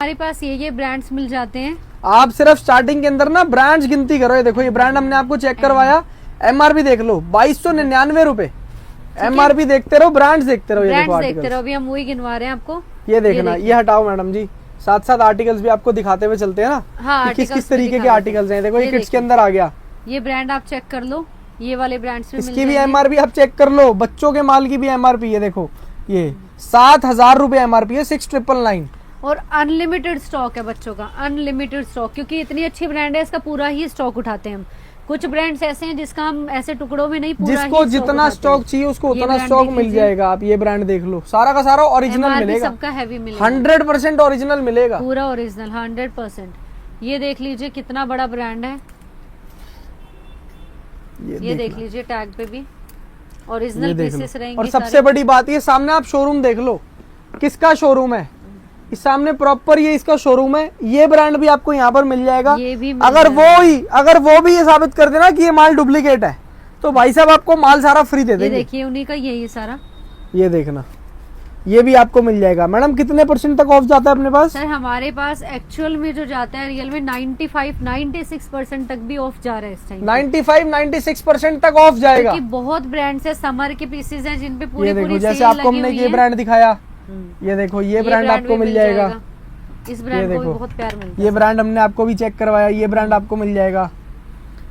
हमारे पास ये ब्रांड्स मिल जाते हैं। आप सिर्फ स्टार्टिंग के अंदर ना ब्रांड्स गिनती करो। ये देखो ये ब्रांड हमने आपको चेक करवाया, MRP देख लो 2299 रुपए। MRP देखते रहो, ब्रांड्स देखते रहो। ये देखो देखते रहो, अभी हम वही गिनवा रहे हैं आपको। ये देखना, ये हटाओ मैडम जी, साथ साथ आर्टिकल्स भी आपको दिखाते हुए चलते हैं ना। हाँ, किस किस तरीके के आर्टिकल्स हैं। देखो ये किड्स के अंदर आ गया, ये ब्रांड आप चेक कर लो, ये वाले ब्रांड्स इसकी भी MRP आप चेक कर लो। बच्चों के माल की भी MRP ये देखो, ये 7000 रुपए MRP है, 6999। और अनलिमिटेड स्टॉक है बच्चों का, अनलिमिटेड स्टॉक, क्योंकि इतनी अच्छी ब्रांड है, इसका पूरा ही स्टॉक उठाते हैं हम। कुछ ब्रांड्स ऐसे हैं जिसका हम ऐसे टुकड़ों में नहीं, पूरा जिसको जितना स्टॉक चाहिए उसको उतना स्टॉक मिल जाएगा। आप ये ब्रांड देख लो, सारा का सारा ओरिजिनल मिलेगा, सबका हैवी मिलेगा, 100% ओरिजिनल मिलेगा, पूरा ओरिजिनल 100%। ये देख लीजिए कितना बड़ा ब्रांड है, ये देख लीजिए, टैग पे भी ओरिजिनल पीसेस रहेंगे। और सबसे बड़ी बात ये सामने आप शोरूम देख लो, किसका शोरूम है, इस सामने प्रॉपर ये इसका शोरूम है। ये ब्रांड भी आपको यहाँ पर मिल जाएगा। ये भी अगर वो भी ये साबित कर देना कि ये माल डुप्लीकेट है, तो भाई साहब आपको माल सारा फ्री दे देंगे। ये देखिए उन्हीं का यही सारा, ये देखना, ये भी आपको मिल जाएगा। मैडम कितने % तक ऑफ जाता है अपने पास? सर हमारे पास एक्चुअल में जो जाता है रियल में 95-96% तक भी ऑफ जा रहा है इस टाइम। 95-96% तक ऑफ जाएगा, क्योंकि बहुत ब्रांड्स है, समर के पीसेज हैं जिनपे पूरी ये देखो, पूरी जैसे आपको हमने ये ब्रांड दिखाया, ये देखो ये ब्रांड आपको मिल जाएगा। इस ब्रांड को भी बहुत प्यार मिलता है। ये ब्रांड हमने आपको भी चेक करवाया, ये ब्रांड आपको मिल जाएगा।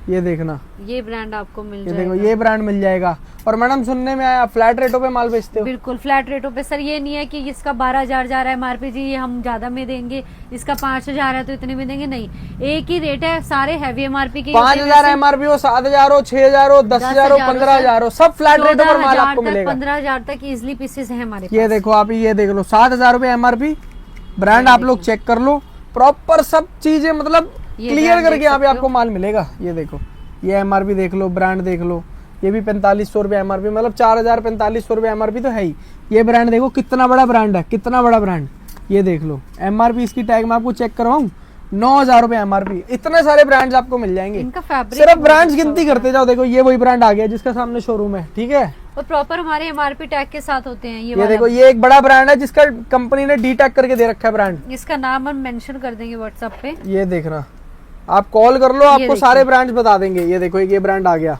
ये देखना, ये ब्रांड आपको मिल ये जाएगा। देखो ये ब्रांड मिल जाएगा। और मैडम सुनने में आया फ्लैट रेटों पे माल बेचते हो? बिल्कुल फ्लैट रेटों पे सर, ये नहीं है कि इसका 12,000 जा रहा है MRP जी, ये हम ज्यादा में देंगे, इसका 5,000 है तो इतने में देंगे, नहीं, एक ही रेट है, सारे हैवी MRP के। 5,000 MRP हो, 7,000 हो, 6,000 हो, 10,000 हो, 15,000 हो, सब फ्लैट रेटों पर माल आपको मिलेगा। 15,000 तक इजिली पीसेस है हमारे। ये देखो आप, ये देख लो 7,000 रुपए MRP, ब्रांड आप लोग चेक कर लो, प्रॉपर सब चीजें मतलब क्लियर करके यहाँ पे आपको माल मिलेगा। ये देखो ये MRP देख लो, ब्रांड देख लो, ये भी 4500 रुपए MRP, मतलब 4,000-4500 रुपए MRP तो है ही। ये ब्रांड देखो कितना बड़ा ब्रांड है, कितना बड़ा ब्रांड, ये देख लो। MRP इसकी टैग में आपको चेक करवाऊं, 9,000 रुपए MRP। इतने सारे ब्रांड्स आपको मिल जाएंगे, इनका फैब्रिक सिर्फ ब्रांड्स गिनती करते जाओ। देखो ये वही ब्रांड आ गया जिसका सामने शोरूम है, ठीक है, और प्रॉपर हमारे MRP टैग के साथ होते हैं। ये देखो ये एक बड़ा ब्रांड है जिसका कंपनी ने D टैग करके दे रखा है ब्रांड, इसका नाम हम मेंशन कर देंगे व्हाट्सएप पे। ये देखना, आप कॉल कर लो, आपको सारे ब्रांड्स बता देंगे। ये देखो ये ब्रांड आ गया,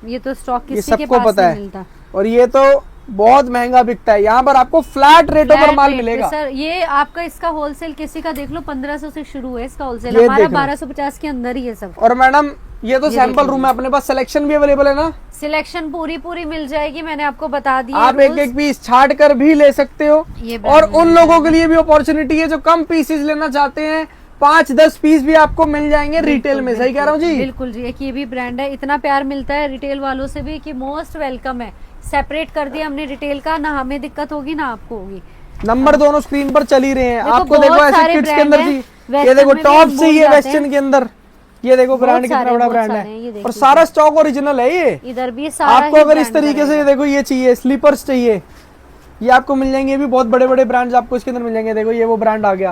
ये तो स्टॉक ये किसी के सबको पास पता नहीं है, मिलता। और ये तो बहुत महंगा बिकता है। यहाँ पर आपको फ्लैट रेटों पर माल मिलेगा सर। ये आपका इसका होलसेल किसी का देख लो 1500 से शुरू है इसका होलसेल, हमारा 1250 के अंदर ही है सब। और मैडम ये तो सैंपल रूम है, अपने पास सिलेक्शन भी अवेलेबल है ना? सिलेक्शन पूरी मिल जाएगी, मैंने आपको बता दिया। आप एक एक पीस छाट कर भी ले सकते हो। और उन लोगों के लिए भी अपॉर्चुनिटी है जो कम पीसेस लेना चाहते हैं, 5-10 पीस भी आपको मिल जाएंगे रिटेल में। सही कह रहा हूँ जी? बिल्कुल जी, एक ये भी ब्रांड है, इतना प्यार मिलता है रिटेल वालों से भी कि मोस्ट वेलकम है। सेपरेट कर दिया हमने रिटेल का, ना हमें दिक्कत होगी ना आपको होगी। नंबर दोनों स्क्रीन पर चल ही रहे हैं। आपको देखो ऐसे किड्स के अंदर जी, ये देखो टॉप चाहिए वेस्टर्न के अंदर, ये देखो ब्रांड कितना बड़ा ब्रांड है, और सारा स्टॉक ओरिजिनल है। ये इधर भी सारा आपको अगर इस तरीके से, ये देखो ये चाहिए, स्लीपर्स चाहिए, ये आपको मिल जाएंगे। ये भी बहुत बड़े बड़े ब्रांड्स आपको इसके अंदर मिल जाएंगे। देखो ये वो ब्रांड आ गया।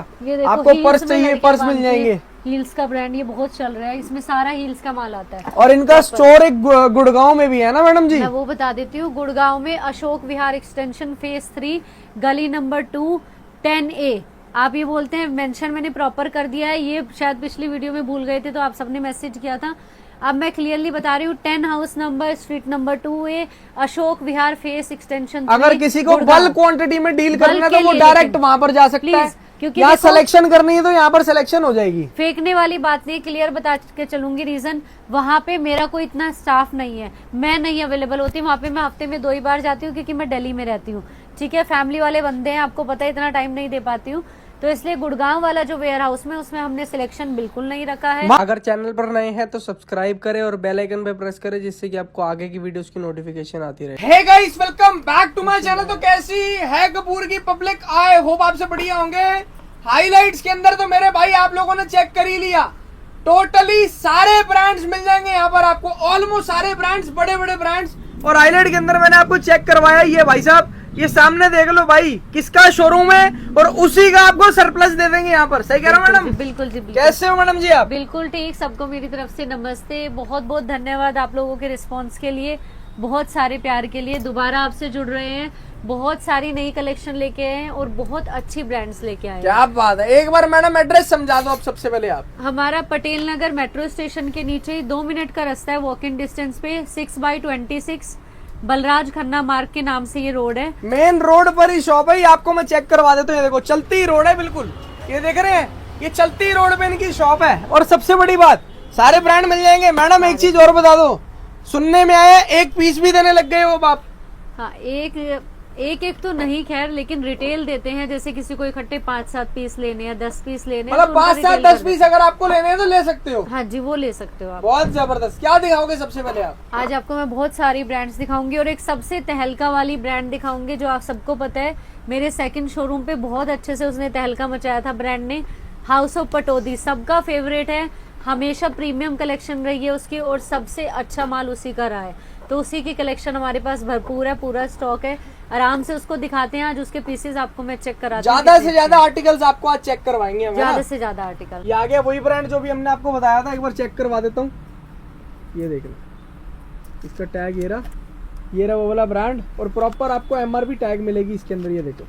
आपको पर्स चाहिए, पर्स मिल जाएंगे। हील्स का ब्रांड ये बहुत चल रहा है, इसमें सारा हील्स का माल आता है। और इनका स्टोर एक गुड़गांव में भी है ना मैडम जी? मैं वो बता देती हूँ, गुड़गांव में अशोक विहार एक्सटेंशन फेज 3 गली नंबर 2 10A। आप ये बोलते हैं मेंशन मैंने प्रॉपर कर दिया है, ये शायद पिछली वीडियो में भूल गए थे तो आप सबने मैसेज किया था। अब मैं क्लियरली बता रही हूँ, 10 house number street number 2A Ashok Vihar phase extension. अगर किसी को बल्क क्वांटिटी में डील करना है तो वो डायरेक्ट वहाँ पर जा सकता है, क्योंकि यहाँ सिलेक्शन करनी है तो यहाँ पर सिलेक्शन हो जाएगी। फेंकने वाली बात नहीं, क्लियर बता के चलूंगी। रीजन, वहाँ पे मेरा कोई इतना स्टाफ नहीं है, मैं नहीं अवेलेबल होती वहाँ पे। मैं हफ्ते में 2 ही बार जाती हूँ क्योंकि मैं दिल्ली में रहती हूँ, ठीक है। फैमिली वाले बंदे हैं, आपको पता है इतना टाइम नहीं दे पाती हूँ, तो इसलिए गुड़गांव वाला जो वेयर हाउस में, उसमें हमने सिलेक्शन बिल्कुल नहीं रखा है। अगर चैनल पर नए हैं तो सब्सक्राइब करें और बेल आइकन पे प्रेस करें, जिससे कि आपको आगे की वीडियोस की नोटिफिकेशन आती रहे। Hey guys, welcome back to my channel. तो कैसी है कपूर की पब्लिक? आई होप आपसे बढ़िया होंगे। हाइलाइट्स के अंदर तो मेरे भाई आप लोगों ने चेक कर ही लिया, टोटली सारे ब्रांड्स मिल जाएंगे यहाँ पर आपको, ऑलमोस्ट सारे ब्रांड्स, बड़े बड़े ब्रांड्स। और हाइलाइट के अंदर मैंने आपको चेक करवाया, ये भाई साहब ये सामने देख लो भाई किसका शोरूम है, और उसी का आपको सरप्लस दे देंगे यहाँ पर। सही कह रहा हूँ मैडम? बिल्कुल जी, बिल्कुल। कैसे हो मैडम जी आप? बिल्कुल ठीक। सबको मेरी तरफ से नमस्ते, बहुत धन्यवाद आप लोगों के रिस्पॉन्स के लिए, बहुत सारे प्यार के लिए। दोबारा आपसे जुड़ रहे हैं बहुत सारी नई कलेक्शन लेके आए हैं और बहुत अच्छी ब्रांड्स लेके आए हैं। क्या बात है, एक बार मैडम एड्रेस समझा दो आप सबसे पहले आप। हमारा पटेल नगर मेट्रो स्टेशन के नीचे ही 2 मिनट का रास्ता है वॉक इन डिस्टेंस पे। 6/26 बलराज खन्ना मार्ग के नाम से ये रोड है। मेन रोड पर ही शॉप है, ये आपको मैं चेक करवा देता हूँ। ये देखो चलती रोड है बिल्कुल, ये देख रहे हैं, ये चलती रोड पे इनकी शॉप है। और सबसे बड़ी बात, सारे ब्रांड मिल जाएंगे। मैडम एक चीज और बता दो, सुनने में आया एक पीस भी देने लग गए हो बाप। हाँ, एक तो नहीं खैर, लेकिन रिटेल देते हैं। जैसे किसी को इकट्ठे 5-7 पीस लेने हैं, 10 पीस लेने हैं, मतलब तो उनका 5-7 retail 10 कर पीस अगर आपको लेने हैं तो ले सकते हो। हाँ जी, वो ले सकते हो आप। बहुत जबरदस्त। क्या दिखाओगे सबसे पहले आप? आज आपको मैं बहुत सारी ब्रांड्स दिखाऊंगी और एक सबसे तहलका वाली ब्रांड दिखाऊंगी जो आप सबको पता है। मेरे सेकंड शोरूम पे बहुत अच्छे से उसने तहलका मचाया था ब्रांड ने। हाउस ऑफ पटौदी सबका फेवरेट है, हमेशा प्रीमियम कलेक्शन रही है उसकी और सबसे अच्छा माल उसी का रहा है। तो उसी की कलेक्शन हमारे पास भरपूर है, पूरा स्टॉक है। आराम से उसको दिखाते हैं। आज उसके पीसेस आपको मैं चेक कराती हूँ। ज्यादा से ज्यादा आर्टिकल्स आपको आज चेक करवाएंगे हम, है ना? ज्यादा से ज्यादा आर्टिकल। ये आ गया वही ब्रांड जो भी हमने आपको बताया था, एक बार चेक करवा देता हूँ। ये देख लो, इसका टैग ये रहा वो वाला ब्रांड। और प्रॉपर आपको एमआरपी टैग मिलेगी इसके अंदर। ये देखो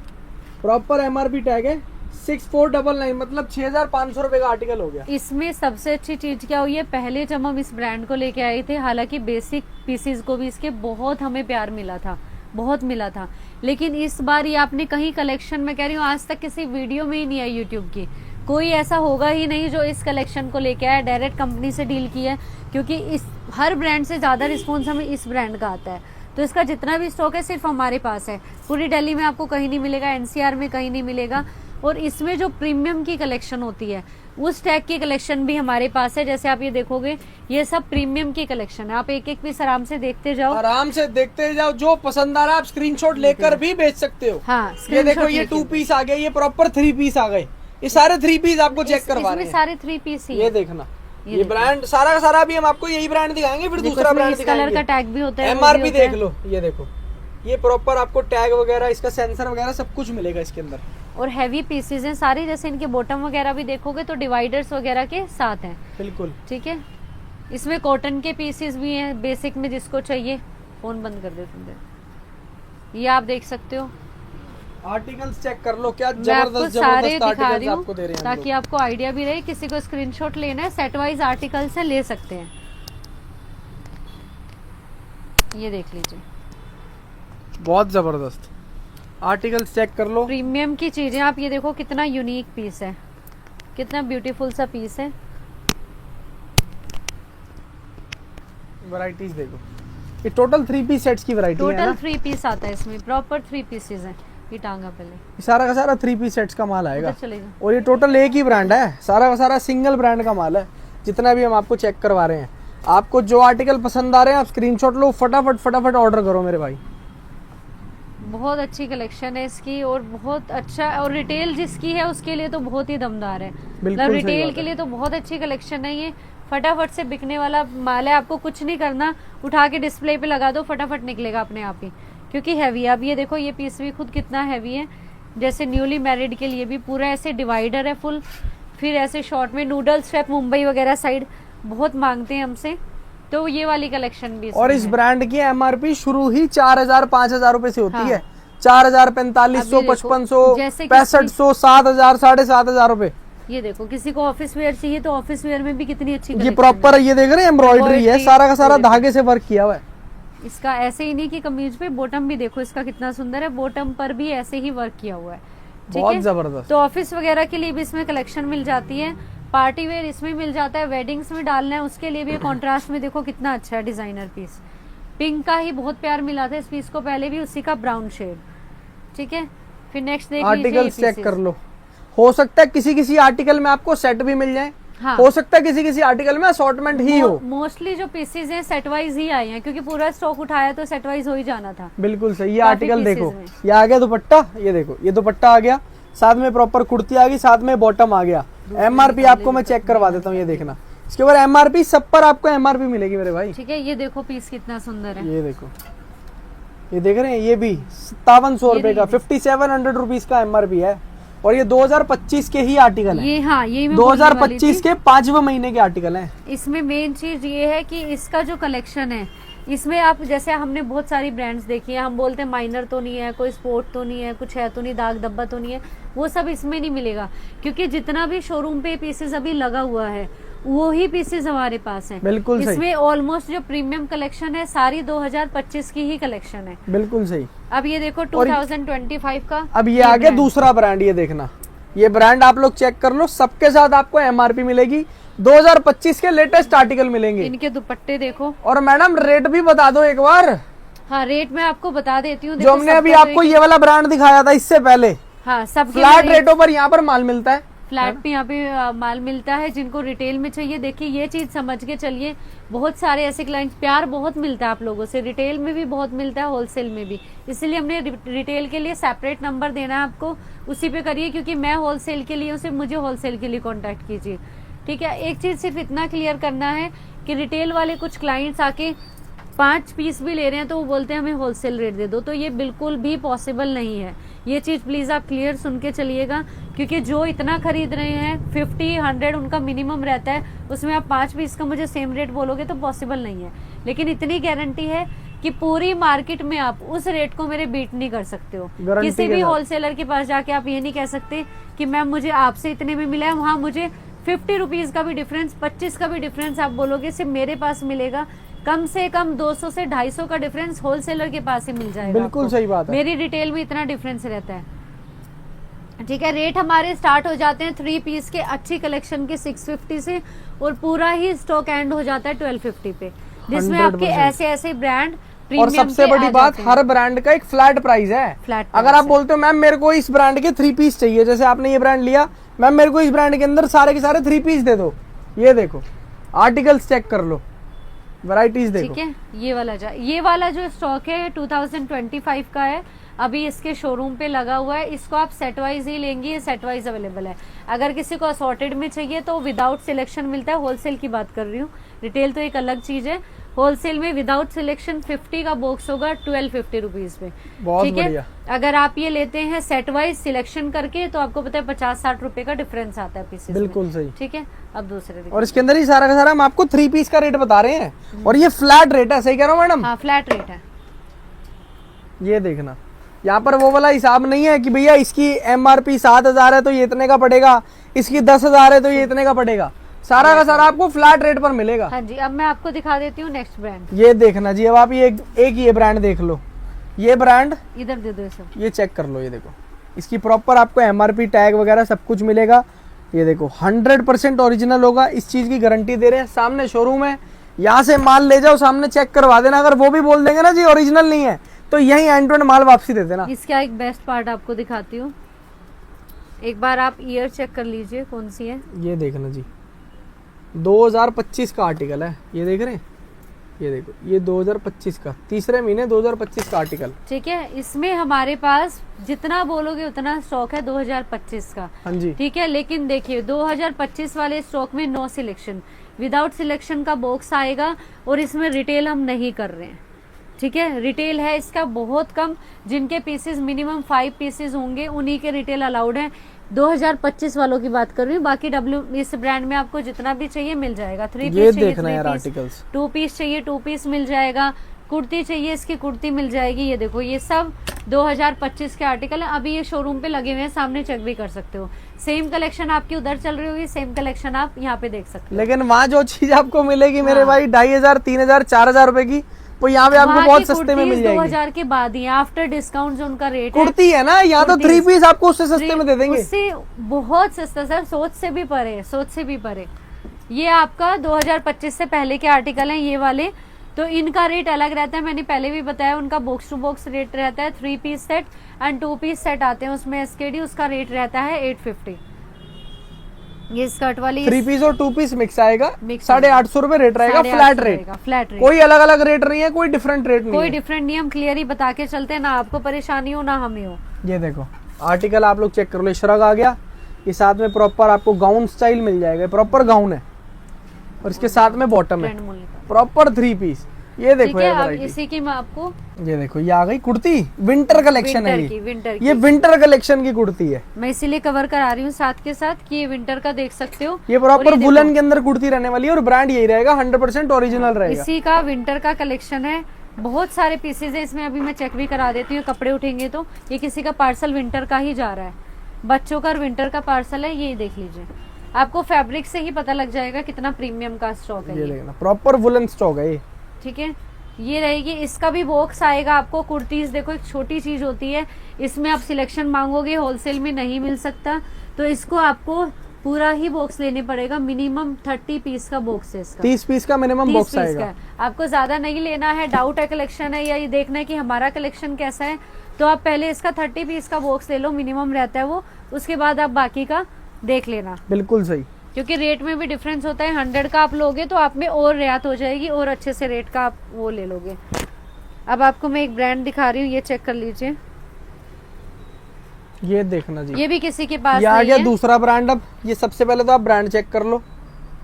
प्रॉपर एमआरपी टैग है 6499, मतलब 6500 रुपए का आर्टिकल हो गया। इसमें सबसे अच्छी चीज क्या हुई है, पहले जब हम इस ब्रांड को लेके आए थे, हालांकि बेसिक पीसीज को भी इसके बहुत हमें प्यार मिला था, बहुत मिला था। लेकिन इस बार ये आपने कहीं कलेक्शन में, कह रही हूँ आज तक किसी वीडियो में ही नहीं आई यूट्यूब की, कोई ऐसा होगा ही नहीं जो इस कलेक्शन को लेके आया। डायरेक्ट कंपनी से डील की है, क्योंकि इस हर ब्रांड से ज्यादा रिस्पॉन्स हमें इस ब्रांड का आता है। तो इसका जितना भी स्टॉक है सिर्फ हमारे पास है। पूरी दिल्ली में आपको कहीं नहीं मिलेगा, एनसीआर में कहीं नहीं मिलेगा। और इसमें जो प्रीमियम की कलेक्शन होती है उस टैग की कलेक्शन भी हमारे पास है। जैसे आप ये देखोगे, ये सब प्रीमियम की कलेक्शन है। आप एक एक पीस आराम से देखते जाओ, आराम से देखते जाओ, जो पसंद आ रहा है आप स्क्रीनशॉट लेकर भी बेच सकते हो। हाँ, ये देखो ये 2 पीस आ गए, ये प्रॉपर 3 पीस आ गए। ये सारे 3 पीस आपको चेक करवा रहे हैं। सारे 3 पीस ही ये देखना, ये ब्रांड सारा का सारा भी हम आपको यही ब्रांड दिखाएंगे, फिर दूसरा ब्रांड दिखाएंगे। कलर का टैग भी होता है, एमआरपी देख लो, ये देखो, ये प्रॉपर आपको टैग वगैरह, इसका सेंसर वगैरह सब कुछ मिलेगा इसके अंदर। और हैवी पीसेज हैं सारी। जैसे इनके बॉटम वगैरह भी देखोगे तो डिवाइडर्स वगैरह के साथ हैं। बिल्कुल ठीक है। इसमें कॉटन के पीसेस भी हैं बेसिक में, जिसको चाहिए। फोन बंद कर दे तुम, ये आप देख सकते हो। आर्टिकल्स चेक कर लो, क्या मैं आपको जबरदस्त सारे जबरदस्त दिखा रही आर्टिकल्स हूँ आपको दे रहे हैं ताकि आपको आइडिया भी रहे। किसी को स्क्रीनशॉट लेना है, सेट वाइज आर्टिकल्स है, ले सकते हैं। ये देख लीजिए, बहुत जबरदस्त आर्टिकल्स चेक कर लो। प्रीमियम की चीजें। आप ये देखो कितना यूनिक पीस है, कितना ब्यूटीफुल सा पीस है। वैरायटीज देखो, ये टोटल 3 पीस सेट्स की वैरायटी है ना? टोटल 3 पीस आता है इसमें, प्रॉपर 3 पीसेज हैं। ये टांगा पहले, ये सारा का सारा 3 पीस सेट्स का माल आएगा। उधर चलेगा। और ये टोटल एक ही ब्रांड है, सारा का सारा सिंगल ब्रांड का माल है। जितना भी हम आपको चेक करवा रहे हैं, आपको जो आर्टिकल पसंद आ रहे हैं आप स्क्रीनशॉट लो, फटाफट ऑर्डर करो मेरे भाई। बहुत अच्छी कलेक्शन है इसकी और बहुत अच्छा। और रिटेल जिसकी है उसके लिए तो बहुत ही दमदार है। मतलब सही रिटेल बात के है। लिए तो बहुत अच्छी कलेक्शन है। ये फटाफट से बिकने वाला माल है। आपको कुछ नहीं करना, उठा के डिस्प्ले पे लगा दो, फटाफट निकलेगा अपने आप ही, क्योंकि हैवी है। अब ये देखो, ये पीस भी खुद कितना हैवी है। जैसे न्यूली मैरिड के लिए भी पूरा ऐसे डिवाइडर है फुल, फिर ऐसे शॉर्ट में नूडल स्ट्रैप, मुंबई वगैरह साइड बहुत मांगते हैं हमसे, तो ये वाली कलेक्शन भी। और इस ब्रांड की एमआरपी शुरू ही 4000-5000 रुपए से होती हाँ। है। 4000, 4500, 5500, 6500, 7000, 7500 रुपए। ये देखो, किसी को ऑफिस वेयर चाहिए तो ऑफिस वेयर में भी कितनी अच्छी ये collection प्रॉपर है। ये देख रहे हैं एम्ब्रॉयडरी है, सारा का सारा धागे से वर्क किया हुआ है। इसका ऐसे ही नहीं कि कमीज पे, बॉटम भी देखो इसका कितना सुंदर है। बॉटम पर भी ऐसे ही वर्क किया हुआ है। ठीक बहुत है? जबरदस्त। तो ऑफिस वगैरह के लिए भी इसमें कलेक्शन मिल जाती है। पार्टी वेयर इसमें मिल जाता है, वेडिंग्स में डालना है उसके लिए भी। कॉन्ट्रास्ट में देखो कितना अच्छा है डिजाइनर पीस। पिंक का ही बहुत प्यार मिला था इस पीस को पहले भी, उसी का ब्राउन शेड। ठीक है, फिर नेक्स्ट देख लीजिए। आर्टिकल चेक कर लो। हो सकता है किसी आर्टिकल में आपको सेट भी मिल जाए। हाँ। हो सकता है किसी आर्टिकल में असॉर्टमेंट ही हो। मोस्टली जो पीसेज हैं सेट वाइज ही आए हैं, क्योंकि पूरा स्टॉक उठाया तो सेट वाइज हो ही जाना था। बिल्कुल सही। ये काफी आर्टिकल pieces देखो, में। ये आ गया दुपट्टा। ये देखो, ये दुपट्टा आ गया, साथ में प्रॉपर कुर्ती आ गई, साथ में बॉटम आ गया। एमआरपी आपको मैं चेक करवा देता हूँ, ये देखना। इसके ऊपर एमआरपी, सब पर आपको एमआरपी मिलेगी मेरे भाई। ठीक है, ये देखो पीस कितना सुंदर है। ये देखो, ये देख रहे हैं, ये भी 5700 रुपए का, 5700 रुपीज का एमआरपी है। और ये 2025 के ही आर्टिकल है। ये हाँ, ये मैं बोलने वाली 2025 थी। के 5वें महीने के आर्टिकल हैं। इसमें मेन चीज ये है कि इसका जो कलेक्शन है इसमें आप जैसे हमने बहुत सारी ब्रांड्स देखी है, हम बोलते हैं माइनर तो नहीं है, कोई स्पोर्ट तो नहीं है, कुछ है तो नहीं, दाग धब्बा तो नहीं है, वो सब इसमें नहीं मिलेगा। क्योंकि जितना भी शोरूम पे पीसेस अभी लगा हुआ है वो ही पीसेस हमारे पास हैं। बिल्कुल सही। इसमें ऑलमोस्ट जो प्रीमियम कलेक्शन है सारी 2025 की ही कलेक्शन है। बिल्कुल सही। अब ये देखो 2025 का। अब ये आगे दूसरा ब्रांड, ये देखना, ये ब्रांड आप लोग चेक कर लो, सबके साथ आपको एमआरपी मिलेगी, 2025 के लेटेस्ट आर्टिकल मिलेंगे। इनके दुपट्टे देखो। और मैडम रेट भी बता दो एक बार। हाँ, रेट मैं आपको बता देती हूँ। जो हमने अभी आपको ये वाला ब्रांड दिखाया था इससे पहले, हाँ, सब फ्लैट रेटों पर यहाँ पर माल मिलता है। फ्लैट पे यहाँ पे माल मिलता है। जिनको रिटेल में चाहिए, देखिए ये चीज समझ के चलिए, बहुत सारे ऐसे क्लाइंट्स, प्यार बहुत मिलता है आप लोगों से, रिटेल में भी बहुत मिलता है, होलसेल में भी। इसलिए हमने रिटेल के लिए सेपरेट नंबर देना है आपको, उसी पे करिए, क्योंकि मैं होलसेल के लिए हूँ, सिर्फ मुझे होलसेल के लिए कॉन्टेक्ट कीजिए, ठीक है। एक चीज सिर्फ इतना क्लियर करना है कि रिटेल वाले कुछ क्लाइंट्स आके 5 पीस भी ले रहे हैं तो वो बोलते हैं हमें होलसेल रेट दे दो, तो ये बिल्कुल भी पॉसिबल नहीं है। ये चीज प्लीज आप क्लियर सुन के चलिएगा, क्योंकि जो इतना खरीद रहे हैं 50-100 उनका मिनिमम रहता है, उसमें आप 5 पीस का मुझे सेम रेट बोलोगे तो पॉसिबल नहीं है। लेकिन इतनी गारंटी है कि पूरी मार्केट में आप उस रेट को मेरे बीट नहीं कर सकते हो। किसी भी होलसेलर के पास जाके आप ये नहीं कह सकते कि मैम मुझे आपसे इतने में मिला है, वहां मुझे 50 रुपीज का भी डिफरेंस, 25 का भी डिफरेंस आप बोलोगे, सिर्फ मेरे पास मिलेगा। कम से कम 200 से 250 का डिफरेंस होलसेलर के पास ही मिल जाएगा। बिल्कुल सही बात है। मेरी रिटेल में इतना डिफरेंस रहता है, ठीक है। रेट हमारे स्टार्ट हो जाते हैं 3 पीस के अच्छी कलेक्शन के 650 से, और पूरा ही स्टॉक एंड हो जाता है 1250 पे, जिसमें आपके ऐसे ऐसे ब्रांड और सबसे बड़ी बात, हर ब्रांड का एक फ्लैट प्राइस है। फ्लैट अगर आप बोलते हो मैम मेरे को इस ब्रांड के 3 पीस चाहिए, जैसे आपने ये ब्रांड लिया, मैम मेरे को इस ब्रांड के अंदर सारे के सारे 3 पीस दे दो, ये देखो आर्टिकल्स चेक कर लो, वैरायटीज देखो, ठीक है। ये वाला जो स्टॉक है 2025 का है, अभी इसके शोरूम पे लगा हुआ है। इसको आप सेट वाइज ही लेंगे, ये सेट वाइज अवेलेबल है। अगर किसी को असॉर्टेड में चाहिए तो विदाउट सिलेक्शन मिलता है, होलसेल की बात कर रही हूँ, रिटेल तो एक अलग चीज है। होलसेल में विदाउट सिलेक्शन 50 का बॉक्स होगा 1250 रुपीज में, ठीक है। अगर आप ये लेते हैं सेट वाइज सिलेक्शन करके तो आपको पता है 50-60 रुपए का डिफरेंस आता है पीसेस। बिल्कुल सही, ठीक है। अब दूसरे, और इसके अंदर ही सारा का सारा हम आपको 3 पीस का रेट बता रहे हैं, और ये फ्लैट रेट है, सही कह रहा हूँ मैडम? हाँ, फ्लैट रेट है। ये देखना, यहाँ पर वो वाला हिसाब नहीं है कि भैया इसकी एमआरपी 7000 है तो ये इतने का पड़ेगा, इसकी 10,000 है तो ये इतने का पड़ेगा, सारा का सारा आपको फ्लैट रेट पर मिलेगा। हाँ जी। अब मैं आपको दिखा देती हूँ नेक्स्ट ब्रांड। ये देखना जी, अब आप ये एक ये ब्रांड देख लो, ये ब्रांड इधर दे दो सब, ये चेक कर लो, ये देखो, इसकी प्रॉपर आपको एमआरपी टैग वगैरह सब कुछ मिलेगा। ये देखो 100% ओरिजिनल होगा, इस चीज की गारंटी दे रहे हैं। सामने शोरूम है, यहाँ से माल ले जाओ, सामने चेक करवा देना। अगर वो भी बोल देंगे ना जी ओरिजिनल नहीं है तो यही एंड टू एंड माल वापसी दे देना। इसका एक बेस्ट पार्ट आपको दिखाती हूँ, एक बार आप ईयर चेक कर लीजिए कौन सी है। ये देखना जी, 2025 का आर्टिकल है, ये देख रहे हैं, ये देखो, ये 2025 का तीसरे महीने 2025 का आर्टिकल, ठीक है। इसमें हमारे पास जितना बोलोगे उतना स्टॉक है 2025 का, हाँ जी, ठीक है। लेकिन देखिए 2025 वाले स्टॉक में नो सिलेक्शन, विदाउट सिलेक्शन का बॉक्स आएगा, और इसमें रिटेल हम नहीं कर रहे हैं, ठीक है। रिटेल है इसका बहुत कम, जिनके पीसेस मिनिमम 5 पीसेस होंगे उन्हीं के रिटेल अलाउड है। 2025 वालों की बात कर रही हूँ, बाकी इस ब्रांड में आपको जितना भी चाहिए मिल जाएगा। 3 पीस चाहिए 3 पीस, 2 पीस चाहिए 2 पीस मिल जाएगा, कुर्ती चाहिए इसकी कुर्ती मिल जाएगी। ये देखो, ये सब 2025 के आर्टिकल है, अभी ये शोरूम पे लगे हुए हैं, सामने चेक भी कर सकते हो। सेम कलेक्शन आपकी उधर चल रही होगी, सेम कलेक्शन आप यहाँ पे देख सकते हो। लेकिन वहाँ जो चीज आपको मिलेगी मेरे भाई 2500, 3000, 4000 रुपए की, वो यहाँ पे आपको बहुत सस्ते में मिल जाएगी। 2000 के बाद ही आफ्टर डिस्काउंट जो उनका रेट कुर्ती है ना, यहाँ तो 3 पीस आपको उससे सस्ते में दे देंगे। उससे बहुत सस्ता सर, सोच से भी परे, सोच से भी परे। ये आपका 2025 से पहले के आर्टिकल हैं ये वाले, तो इनका रेट अलग रहता है। मैंने पहले भी बताया, उनका बॉक्स टू बॉक्स रेट रहता है। 3 piece set and 2 piece set आते हैं उसमें एसकेडी, उसका रेट रहता है 850। ये स्कर्ट वाली 3 पीस और 2 पीस मिक्स आएगा, 850 रुपए रेट रहेगा, फ्लैट रेट, फ्लैट रेट, कोई अलग अलग रेट नहीं है, कोई डिफरेंट रेट नहीं, कोई डिफरेंट नहीं। हम क्लियर ही बता के चलते हैं, ना आपको परेशानी हो ना हमें हो। ये देखो आर्टिकल आप लोग चेक कर लो, श्रग आ गया, ये साथ में प्रॉपर आपको गाउन स्टाइल मिल जाएगा, प्रॉपर गाउन है, और इसके साथ में बॉटम है, प्रॉपर 3 पीस। ये देखो ठीक है। यार अब variety। इसी की मैं आपको ये देखो ये आ गई कुर्ती, विंटर कलेक्शन है ये। विंटर ये विंटर कलेक्शन की कुर्ती है। मैं इसीलिए कवर करा रही हूँ साथ के साथ कि ये विंटर का देख सकते हो। ये और प्रॉपर देखो, वुलन के अंदर कुर्ती रहने वाली है और ब्रांड यही रहेगा, 100% ओरिजिनल रहेगा। इसी का विंटर का कलेक्शन है। बहुत सारे पीसेज है इसमें, अभी मैं चेक भी करा देती हूँ। कपड़े उठेंगे तो ये किसी का पार्सल विंटर का ही जा रहा है, बच्चों का विंटर का पार्सल है। ये देख लीजिए, आपको फैब्रिक से ही पता लग जाएगा कितना प्रीमियम का स्टॉक है ये ये। देखना प्रॉपर वुलन स्टॉक है ये। ठीक है, ये रहेगी। इसका भी बॉक्स आएगा आपको। कुर्तीज देखो, एक छोटी चीज होती है, इसमें आप सिलेक्शन मांगोगे होलसेल में नहीं मिल सकता, तो इसको आपको पूरा ही बॉक्स लेने पड़ेगा। मिनिमम 30 पीस का बॉक्स है इसका, 30 पीस का मिनिमम 30 बॉक्स पीस आएगा। का है। आपको ज्यादा नहीं लेना है, डाउट है कलेक्शन है या ये देखना है कि हमारा कलेक्शन कैसा है, तो आप पहले इसका 30 पीस का बॉक्स ले लो, मिनिमम रहता है वो। उसके बाद आप बाकी का देख लेना, बिल्कुल सही। क्योंकि रेट में भी डिफरेंस होता है। 100 का आप लोगे तो आप में और रियायत हो जाएगी और अच्छे से रेट का आप वो ले लोगे। अब आपको मैं एक ब्रांड दिखा रही हूँ, ये चेक कर लीजिए। ये देखना जी, ये भी किसी के पास ये आ नहीं गया है। दूसरा ब्रांड। अब ये सबसे पहले तो आप ब्रांड चेक कर लो,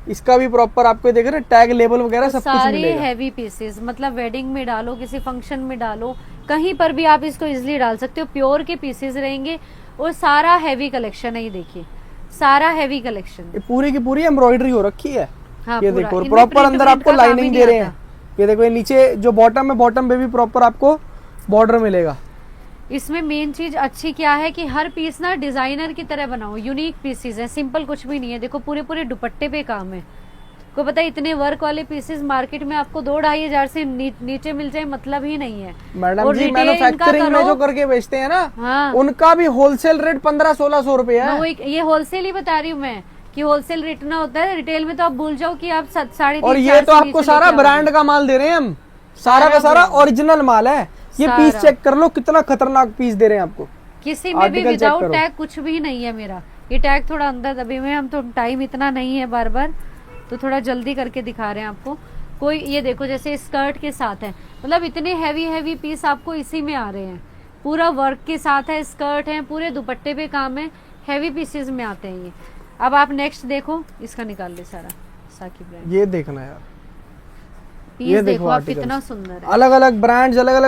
इसका भी प्रॉपर आपको देख रहे टैग लेबल वगैरह सब कुछ सारे मिलेगा। हैवी पीसेस, मतलब वेडिंग में डालो, किसी फंक्शन में डालो, कहीं पर भी आप इसको इजिली डाल सकते हो। प्योर के पीसेस रहेंगे और सारा हैवी कलेक्शन है। ये देखिए, सारा हैवी कलेक्शन। ये पूरी की पूरी एम्ब्रॉयडरी हो रखी है। हाँ, ये पूरा। देखो इनमें प्रॉपर प्रिंट अंदर प्रिंट आपको का काम ही लाइनिंग नहीं दे रहे हैं। आता। ये देखो ये नीचे जो बॉटम है, बॉटम पे भी प्रॉपर आपको बॉर्डर मिलेगा। इसमें मेन चीज अच्छी क्या है कि हर पीस ना डिजाइनर की तरह बनाओ, यूनिक पीसेस है, सिंपल कुछ भी नहीं है। देखो पूरे पूरे दुपट्टे पे काम है। को पता है इतने वर्क वाले पीसेस मार्केट में आपको 2-2,500 से नीचे मिल जाए, मतलब ही नहीं है। मैडम और जी retail मैन्युफैक्चरिंग इनका में करो। जो करके बेचते हैं ना, हाँ, उनका भी होलसेल रेट 1500-1600 रुपए मैं है। ये होलसेल ही बता रही हूँ मैं कि होलसेल रेट ना होता है। रिटेल में तो आप भूल जाओ कि आप 3.5 और ये तो आपको सारा ब्रांड का माल दे रहे हैं हम, सारा का सारा ओरिजिनल माल है। ये सारा। पीस चेक कर लो, कितना खतरनाक पीस दे रहे हैं आपको। किसी में भी आर्टिकल चेक विदाउट करो। टैग कुछ भी नहीं है मेरा। ये टैग थोड़ा अंदर दबे हुए हैं, हम तो टाइम इतना नहीं है बार बार, तो थोड़ा जल्दी करके दिखा रहे हैं आपको। कोई ये देखो जैसे स्कर्ट के साथ है, मतलब इतने हैवी हैवी पीस आपको इसी में आ रहे हैं। पूरा वर्क के साथ है, स्कर्ट है, पूरे दुपट्टे पे काम है, हैवी पीसेस में आते हैं ये। अब आप नेक्स्ट देखो, इसका निकाल ले सारा साकी ब्रांड। ये देखना यार, पीस ये देखो आप articles। कितना सुंदर है। अलग अलग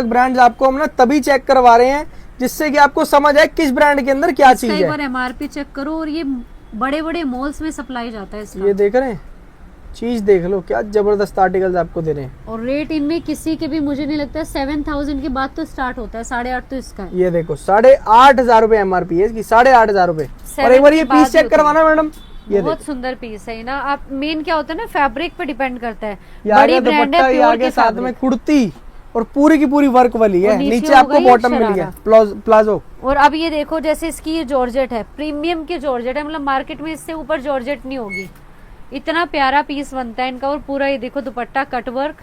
ब्रांड्स आपको हम ना तभी चेक करवा रहे हैं जिससे कि आपको समझ आए किस ब्रांड के अंदर क्या चीज इसका एक है। बार एमआरपी चेक करो, और ये बड़े बड़े मॉल्स में सप्लाई जाता है इसका। ये देख रहे हैं, चीज देख लो, क्या जबरदस्त आर्टिकल्स आपको दे रहे हैं। और रेट इनमें किसी के भी मुझे नहीं लगता 7000 के बाद तो स्टार्ट होता है, 8.5 तो इसका है। ये देखो 8,500 रुपए एमआरपी है इसकी, 8,500 रुपए। और एक बार ये के बाद पीस चेक होता है। करवाना मैडम। ये बहुत देखो, सुंदर पीस है ना। आप मेन क्या होता है ना, फैब्रिक पे डिपेंड करता है। ये आ गया बड़ी ब्रांड दुपट्टा, है, ये आ प्योर गया के साथ में फैब्रिक। कुर्ती, और पूरी की पूरी वर्क वाली है। और नीचे नीचे हो आपको गई बॉटम मिल गया शरारा। प्लाजो। और अब ये देखो जैसे इसकी ये जॉर्जेट है, प्रीमियम की जॉर्जेट है, मतलब मार्केट में इससे ऊपर जॉर्जेट नहीं होगी। इतना प्यारा पीस बनता है इनका। और पूरा ये देखो दुपट्टा कटवर्क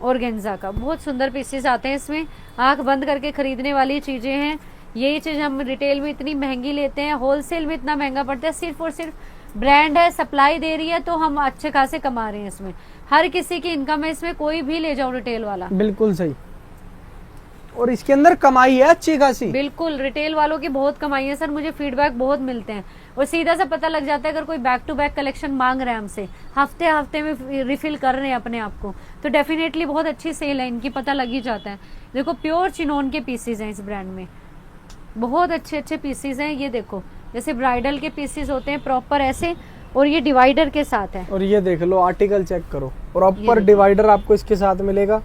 और गेंजा का, बहुत सुंदर पीसेस आते हैं इसमें। आंख बंद करके खरीदने वाली चीजें हैं। यही चीज हम रिटेल में इतनी महंगी लेते हैं, होलसेल में इतना महंगा पड़ता है। सिर्फ और सिर्फ ब्रांड है, सप्लाई दे रही है, तो हम अच्छे खासे कमा रहे हैं इसमें। हर किसी की इनकम है इसमें, कोई भी ले जाओ रिटेल वाला। बिल्कुल सही। और इसके अंदर कमाई है अच्छी खासी। बिल्कुल, रिटेल वालों की बहुत कमाई है सर, मुझे फीडबैक बहुत मिलते हैं। और सीधा सा पता लग जाता है अगर कोई बैक टू बैक कलेक्शन मांग रहे हैं हमसे, हफ्ते हफ्ते में रिफिल कर रहे हैं अपने आप को, तो डेफिनेटली बहुत अच्छी सेल है इनकी, पता लग ही जाता है। देखो प्योर चिनोन के पीसेज हैं इस ब्रांड में, बहुत अच्छे अच्छे पीसेज हैं। ये देखो जैसे ब्राइडल के पीसेज होते हैं प्रॉपर ऐसे, और ये डिवाइडर के साथ है। और ये देख लो आर्टिकल चेक करो, प्रॉपर डिवाइडर आपको इसके साथ मिलेगा।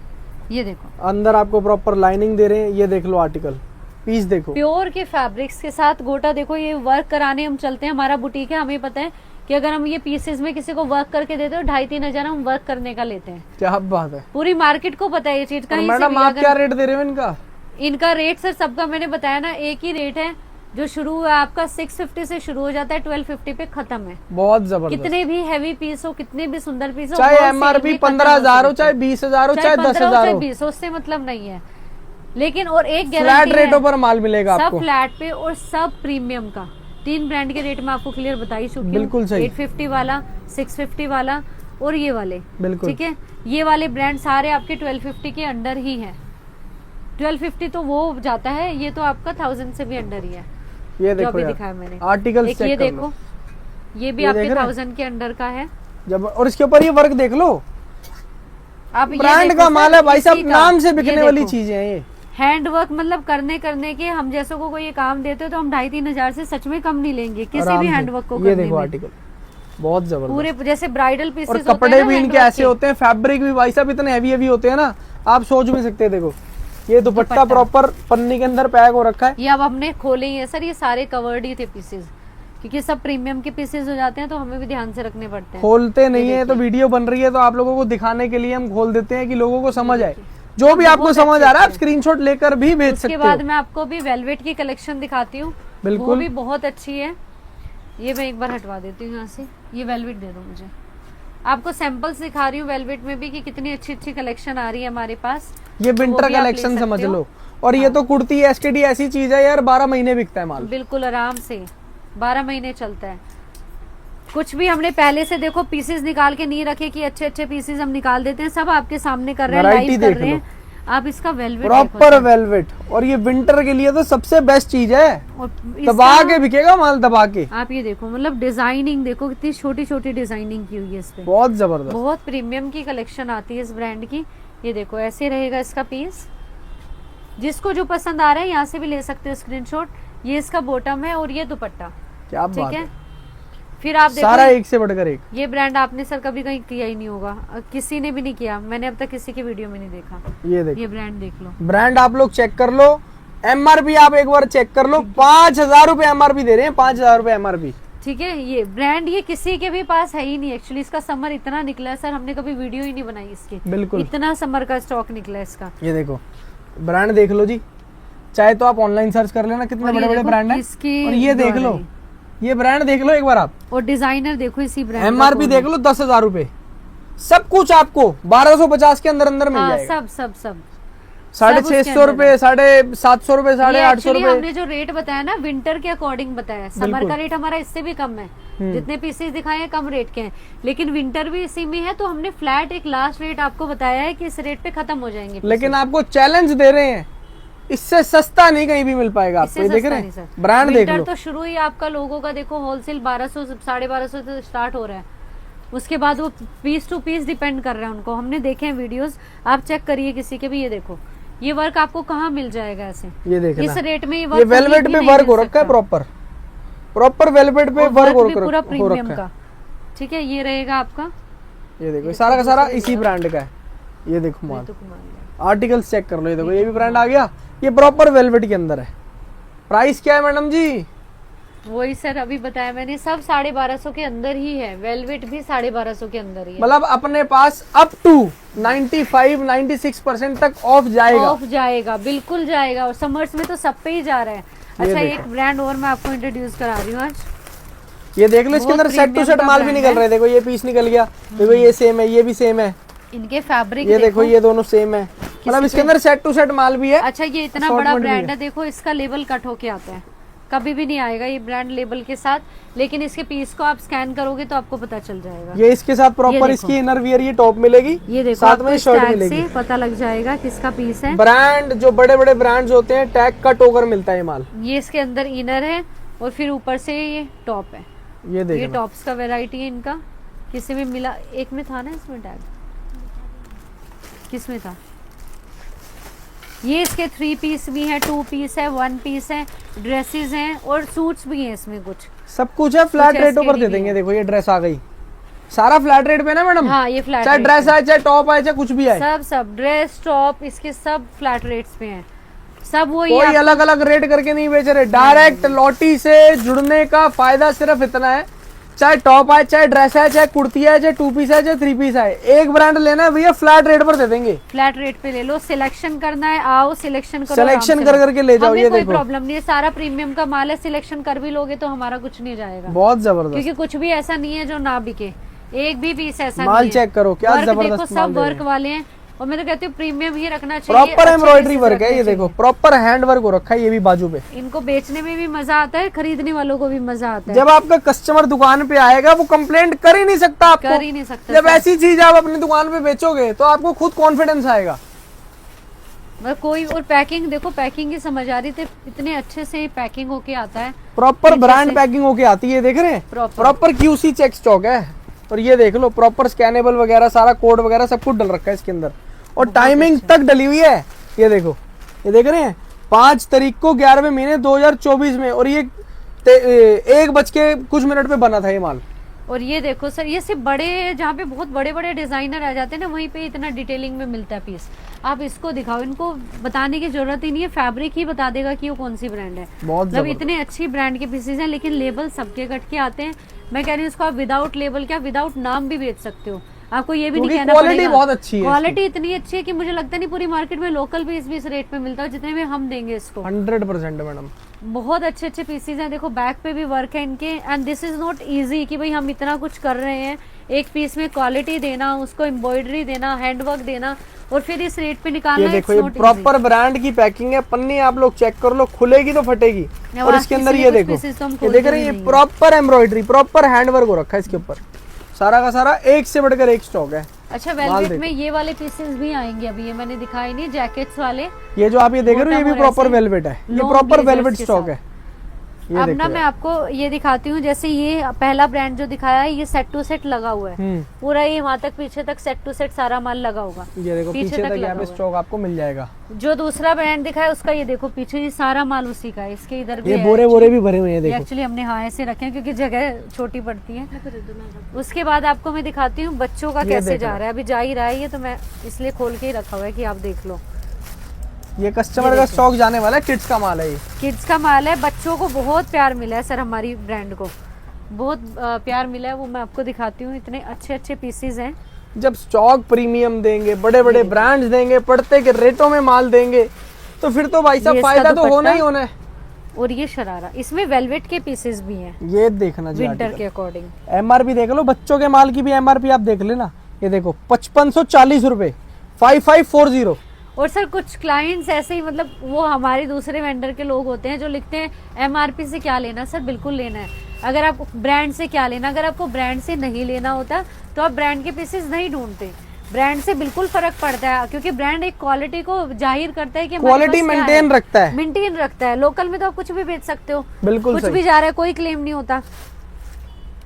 ये देखो अंदर आपको प्रॉपर लाइनिंग दे रहे हैं। ये देख लो आर्टिकल, पीस देखो, प्योर के फैब्रिक्स के साथ गोटा। देखो ये वर्क कराने हम चलते हैं, हमारा बुटीक है, हमें पता है कि अगर हम ये पीसेस में किसी को वर्क करके देते हो 2,500-3 हजार हम वर्क करने का लेते हैं। क्या बात है। पूरी मार्केट को पता है ये चीज। कहीं से मैडम भी आप अगर क्या रेट दे रहे हो इनका? इनका रेट सर सबका मैंने बताया ना, एक ही रेट है। जो शुरू है आपका 650 से शुरू हो जाता है, 1250 पे खत्म है। बहुत जबरदस्त। कितने भी हैवी पीस हो, कितने भी सुंदर पीस हो, चाहे wholesale एमआरपी में खत्म 15,000 हो, सकते चाहे हैं। 20,000 हो, चाहे 15 हो, 10,000 हो, 20 उससे मतलब नहीं है। लेकिन और एक फ्लैट गारंटी रेटों है, पर माल मिलेगा सब आपको। फ्लैट पे और सब प्रीमियम का। 3 ब्रांड के रेट में आपको क्लियर बता ही चुकी हूँ। बिल्कुल सही। 850 वाला, 650 वाला और ये वाले। बिल्कुल ठीक है, ये वाले ब्रांड सारे आपके 1250 के अंडर ही है। 1250 तो वो जाता है, ये तो आपका 1000 से भी अंडर ही है। ये जो देखो अभी यार, दिखाया मैंने। आर्टिकल एक ये चेक कर देखो, लो। ये भी ये आपके देख रहे हैं? 1000 के अंडर का है। जब और इसके ऊपर ये वर्क देख लो, आप ये ब्रांड देखो का सर, माल है भाई साहब, इसी का, नाम से ये बिकने वाली देखो। चीजें हैं ये। हैंड वर्क मतलब करने के हम जैसों को कोई ये काम देते हो तो हम 2,500-3 हजार से सच में कम नहीं लेंगे किसी आराम भी से। हैंड वर्क को ये करने देखो में। आर्टिकल बहुत जबरदस्त। पूरे जैसे ब्राइडल और पीसेस कपड़े भी इनके ऐसे होते हैं, फैब्रिक भी भाई साहब इतने हैवी हैवी होते हैं ना, आप सोच भी सकते हैं। देखो ये दुपट्टा प्रॉपर पन्नी के अंदर पैक हो रखा है। ये अब हमने खोले ही है सर, ये सारे कवर्ड ही थे पीसेस, क्योंकि सब प्रीमियम के पीसेस हो जाते हैं तो हमें भी ध्यान से रखने पड़ते हैं। खोलते नहीं है तो वीडियो बन रही है तो आप लोगों को दिखाने के लिए हम खोल देते हैं कि लोगों को समझ आए। जो भी आपको समझ आ रहा है आप स्क्रीनशॉट लेकर भी भेज सकते उसके हो। बाद मैं आपको भी वेलवेट की कलेक्शन दिखाती हूँ, बिल्कुल। वो भी बहुत अच्छी है। ये मैं एक बार हटवा देती हूँ यहाँ से, ये वेलवेट दे दो मुझे। आपको सैंपल्स दिखा रही हूँ वेलवेट में भी कि कितनी अच्छी अच्छी कलेक्शन आ रही है हमारे पास। ये विंटर भी आप ले कलेक्शन सकते समझ हो। लो। और ये तो कुर्ती एसटीडी ऐसी चीज है यार, 12 महीने बिकता है माल। बिल्कुल आराम से 12 महीने चलता है। कुछ भी हमने पहले से देखो पीसेस निकाल के नहीं रखे कि अच्छे अच्छे पीसेस हम निकाल देते हैं, सब आपके सामने कर रहे हैं, वैरायटी लाइव कर देख रहे लो। हैं। आप इसका वेलवेट प्रॉपर वेलवेट, और ये विंटर के लिए तो सबसे बेस्ट चीज है। और दबा इसका के बिकेगा माल, दबा के। आप ये देखो मतलब डिजाइनिंग देखो कितनी छोटी छोटी डिजाइनिंग की हुई है इस पे। बहुत जबरदस्त। बहुत प्रीमियम की कलेक्शन आती है इस ब्रांड की। ये देखो ऐसे रहेगा इसका पीस, जिसको जो पसंद आ रहा है यहाँ से भी ले सकते हो स्क्रीनशॉट। ये इसका बॉटम है और ये दुपट्टा, क्या बात ठीक है। है। फिर आप सारा देखो एक से बढ़कर एक। ये ब्रांड आपने सर कभी कहीं किया ही नहीं होगा, किसी ने भी नहीं किया, मैंने अब तक किसी की वीडियो में नहीं देखा। ये देखो ये ब्रांड देख लो, ब्रांड आप लोग चेक कर लो, एमआरपी आप एक बार चेक कर लो। 5,000 रुपए एमआरपी दे रहे हैं, 5,000 रुपए एमआरपी। ठीक है। ये ब्रांड ये किसी के भी पास है ही नहीं एक्चुअली। इसका समर इतना निकला है सर, हमने कभी वीडियो ही नहीं बनाई इसकी। बिल्कुल। इतना समर का स्टॉक निकला है इसका। ये देखो ब्रांड देख लो जी, चाहे तो आप ऑनलाइन सर्च कर लेना, कितने और ये बड़े बड़े देखो ब्रांड हैं। किसकी और ये देख लो, ये ब्रांड देख लो एक बार आप, और डिजाइनर देखो इसी ब्रांड का एमआरपी कौन देख लो 10,000 रुपए। सब कुछ आपको 1250 के अंदर अंदर मिल हाँ, जाएगा। सब 650 रुपए, 750 रुपए, 850 एक्चुअली रुपए। हमने जो रेट बताया ना विंटर के अकॉर्डिंग बताया, समर का रेट हमारा इससे भी कम है। जितने पीसेस दिखाए हैं कम रेट के हैं, लेकिन विंटर भी इसी में है तो हमने फ्लैट एक लास्ट रेट आपको बताया है कि इस रेट पे खत्म हो जाएंगे। लेकिन आपको चैलेंज दे रहे हैं, इससे सस्ता नहीं कहीं भी मिल पाएगा आपको। ये देख रहे हैं ब्रांड देख लो। तो शुरू ही आपका लोगों का देखो होलसेल 1200 1250 से स्टार्ट हो रहा है, उसके बाद वो पीस टू पीस डिपेंड कर रहा है उनको। हमने देखे हैं वीडियोस, आप चेक करिए किसी के भी। ये देखो ये वर्क आपको कहाँ मिल जाएगा ऐसे, ये देखना, इस रेट में ये वर्क वेलवेट पे वर्क हो रखा है, प्रॉपर वेलवेट पे वर्क भी पूरा हो रखा प्रीमियम है। का। ठीक है, ये रहेगा आपका। ये देखो सारा का सारा इसी ब्रांड का है। ये देखो माल, तो कुमार आर्टिकल्स चेक कर लो। ये देखो ये भी ब्रांड आ गया, ये प्रॉपर वेलवेट के अंदर है। प्राइस क्या है मैडम जी? वही सर अभी बताया मैंने, सब 1250 के अंदर ही है, वेलवेट भी 1250 के अंदर ही है। मतलब अपने पास अप टू 95-96% तक ऑफ जाएगा। ऑफ जाएगा, बिल्कुल जाएगा। और समर्स में तो सब पे ही जा रहा है। अच्छा देखो। एक ब्रांड और मैं आपको इंट्रोड्यूस करा रही हूँ आज। ये देख लो, इसके बहुत अंदर सेट टू premium सेट का माल भी brand निकल है। रहे हैं। देखो ये पीस निकल गया, देखो ये सेम है, ये भी सेम है। इनके फैब्रिक ये देखो ये दोनों सेम है, मतलब इसके अंदर सेट टू सेट माल भी है। अच्छा ये इतना Assortment बड़ा भी ब्रांड है। है, देखो इसका लेबल कट होके आता है, कभी भी नहीं आएगा ये ब्रांड लेबल के साथ, लेकिन इसके पीस को आप स्कैन करोगे तो आपको पता चल जाएगा। ये इसके साथ ये प्रॉपर देखो। इसकी इनर वियर ये टॉप मिलेगी, ये देखो साथ आपको में इस शर्ट टैग मिलेगी। से पता लग जाएगा किसका पीस है। ब्रांड जो बड़े बड़े ब्रांड्स होते हैं टैग कट होकर मिलता है ये माल। ये इसके अंदर इनर है और फिर ऊपर से ये टॉप है। ये ये देखना, टॉप्स का वैरायटी है इनका। किसी में मिला, एक में था ना इसमें टैग, किस में था? ये इसके 3 पीस भी हैं, 2 पीस है, 1 पीस है, ड्रेसेस हैं और सूट्स भी हैं इसमें कुछ। सब कुछ है, फ्लैट कुछ रेटों पर SKD दे भी देंगे। है। देखो ये ड्रेस आ गई, सारा फ्लैट रेट पे ना मैडम। हाँ ये फ्लैट चाहे रेट ड्रेस पे। आए, चाहे टॉप आए, चाहे कुछ भी आए, सब ड्रेस टॉप इसके सब फ्लैट रेट्स पे हैं। सब वही कोई अलग अलग रेट करके नहीं बेच रहे। डायरेक्ट लॉटी से जुड़ने का फायदा सिर्फ इतना है, चाहे टॉप आए, चाहे ड्रेस आए, चाहे कुर्ती आए, चाहे 2 पीस आए, चाहे 3 पीस आए, एक ब्रांड लेना है भैया फ्लैट रेट पर दे देंगे। फ्लैट रेट पे ले लो, सिलेक्शन करना है आओ सिलेक्शन करो, सिलेक्शन आराम से कर लो। करके ले जाओ। हमें ये कोई देखो प्रॉब्लम नहीं है, सारा प्रीमियम का माल है, सिलेक्शन कर भी लोगे तो हमारा कुछ नहीं जाएगा, बहुत जबरदस्त क्योंकि कुछ भी ऐसा नहीं है जो ना बिके, एक भी पीस ऐसा माल नहीं है। चेक करो, क्या वर्क देखो जबरदस्त माल सब दे रहे वर्क हैं। वाले हैं, और मैं तो कहती हूँ प्रीमियम ही रखना चाहिए। प्रॉपर अच्छे एम्ब्रॉयडरी pieces वर्क है, रखने ये देखो चाहिए। प्रॉपर हैंड वर्क हो रखा है। ये भी बाजू पे, इनको बेचने में भी मजा आता है, खरीदने वालों को भी मजा आता है। जब आपका कस्टमर दुकान पे आएगा वो कंप्लेंट कर ही नहीं सकता आपको। कर ही नहीं सकता जब सर। ऐसी चीज आप अपनी दुकान पे बेचोगे तो आपको खुद कॉन्फिडेंस आएगा। बस कोई और पैकिंग देखो, पैकिंग की समझ आ रही थी, इतने अच्छे से पैकिंग होके आता है। प्रॉपर नीचे ब्रांड से- पैकिंग होके आती है, देख रहे हैं Proper। Proper QC check stock है। और ये देख लो प्रॉपर स्कैनेबल वगैरह सारा कोड वगैरह सब कुछ डल रखा है इसके अंदर और टाइमिंग तक डली हुई है। ये देखो, ये देख रहे हैं 5 तारीख को 11वें महीने 2024 में और ये 1:00 पे बना था ये माल। और ये देखो सर, ये सिर्फ बड़े जहाँ पे बहुत बड़े बड़े डिजाइनर आ जाते हैं ना, वहीं पे इतना डिटेलिंग में मिलता है पीस। आप इसको दिखाओ, इनको बताने की जरूरत ही नहीं है, फैब्रिक ही बता देगा कि वो कौन सी ब्रांड है। बहुत मतलब इतने अच्छी ब्रांड के पीसेज हैं, लेकिन लेबल सबके कट के आते हैं। मैं कह रही हूँ इसको आप विदाउट लेबल क्या विदाउट नाम भी बेच सकते हो, आपको ये भी नहीं कहना पड़ेगा। क्वालिटी बहुत अच्छी है, क्वालिटी इतनी अच्छी है कि मुझे लगता नहीं पूरी मार्केट में लोकल भी इस रेट पे मिलता है जितने में हम देंगे इसको। 100% मैडम, बहुत अच्छे अच्छे पीसेज हैं। देखो बैक पे भी वर्क है इनके, and this is not easy कि भाई हम इतना कुछ कर रहे हैं, एक पीस में क्वालिटी देना, उसको एम्ब्रॉयडरी देना, हैंडवर्क देना और फिर इस रेट पे निकालना। ये देखो, ये प्रॉपर ब्रांड की पैकिंग है, पन्नी आप लोग चेक कर लो, खुलेगी तो फटेगी। और इसके अंदर ये देखो, ये देख रहे हैं, ये प्रॉपर एम्ब्रॉयडरी, प्रॉपर हैंडवर्क हो रखा है इसके ऊपर, सारा का सारा एक से बढ़कर एक स्टॉक है। अच्छा, वेलवेट में ये वाले पीसेस भी आएंगे, अभी ये मैंने दिखाई नहीं, जैकेट्स वाले। ये जो आप ये देख रहे हो ये भी प्रॉपर वेलवेट है, ये प्रॉपर वेलवेट स्टॉक है। अब ना मैं आपको ये दिखाती हूँ, जैसे ये पहला ब्रांड जो दिखाया है, ये सेट टू सेट लगा हुआ है पूरा, ये वहाँ तक पीछे तक सेट टू सेट सारा माल लगा होगा। ये देखो पीछे तक यहाँ पे स्टॉक आपको मिल जाएगा। जो दूसरा ब्रांड दिखाया उसका ये देखो पीछे ये सारा माल उसी का है, इसके इधर भी ये बोरे बोरे भी भरे हुए हैं। देखो एक्चुअली हमने हाँ ऐसे रखे हैं क्योंकि जगह छोटी पड़ती है। उसके बाद आपको मैं दिखाती हूँ बच्चों का कैसे जा रहा है, अभी जा ही रहा है ये, तो मैं इसलिए खोल के ही रखा हुआ है कि आप देख लो। ये कस्टमर का स्टॉक जाने वाला है, किड्स का माल है, ये किड्स का माल है। बच्चों को बहुत प्यार मिला है सर, हमारी ब्रांड को बहुत प्यार मिला है, वो मैं आपको दिखाती हूँ। इतने अच्छे अच्छे पीसेस हैं। जब स्टॉक प्रीमियम देंगे, बड़े बड़े ब्रांड्स देंगे, पड़ते के रेटों में माल देंगे, तो फिर तो भाई साहब फायदा तो होना ही होना है। और ये शरारा, इसमें वेलवेट के पीसेस भी हैं, ये देखना जी, विंटर के अकॉर्डिंग। एमआरपी देख लो, बच्चों के माल की भी एमआरपी आप देख लेना। ये देखो 5540 रुपए, 5540। और सर कुछ क्लाइंट्स ऐसे ही, मतलब वो हमारे दूसरे वेंडर के लोग होते हैं जो लिखते हैं एमआरपी से क्या लेना। सर बिल्कुल लेना है, अगर आप ब्रांड से क्या लेना, अगर आपको ब्रांड से नहीं लेना होता तो आप ब्रांड के पीसेस नहीं ढूंढते। ब्रांड से बिल्कुल फर्क पड़ता है, क्योंकि ब्रांड एक क्वालिटी को जाहिर करता है कि क्वालिटी मेंटेन रखता है, मेंटेन रखता है। लोकल में तो आप कुछ भी बेच सकते हो, बिल्कुल कुछ भी जा रहा है, कोई क्लेम नहीं होता।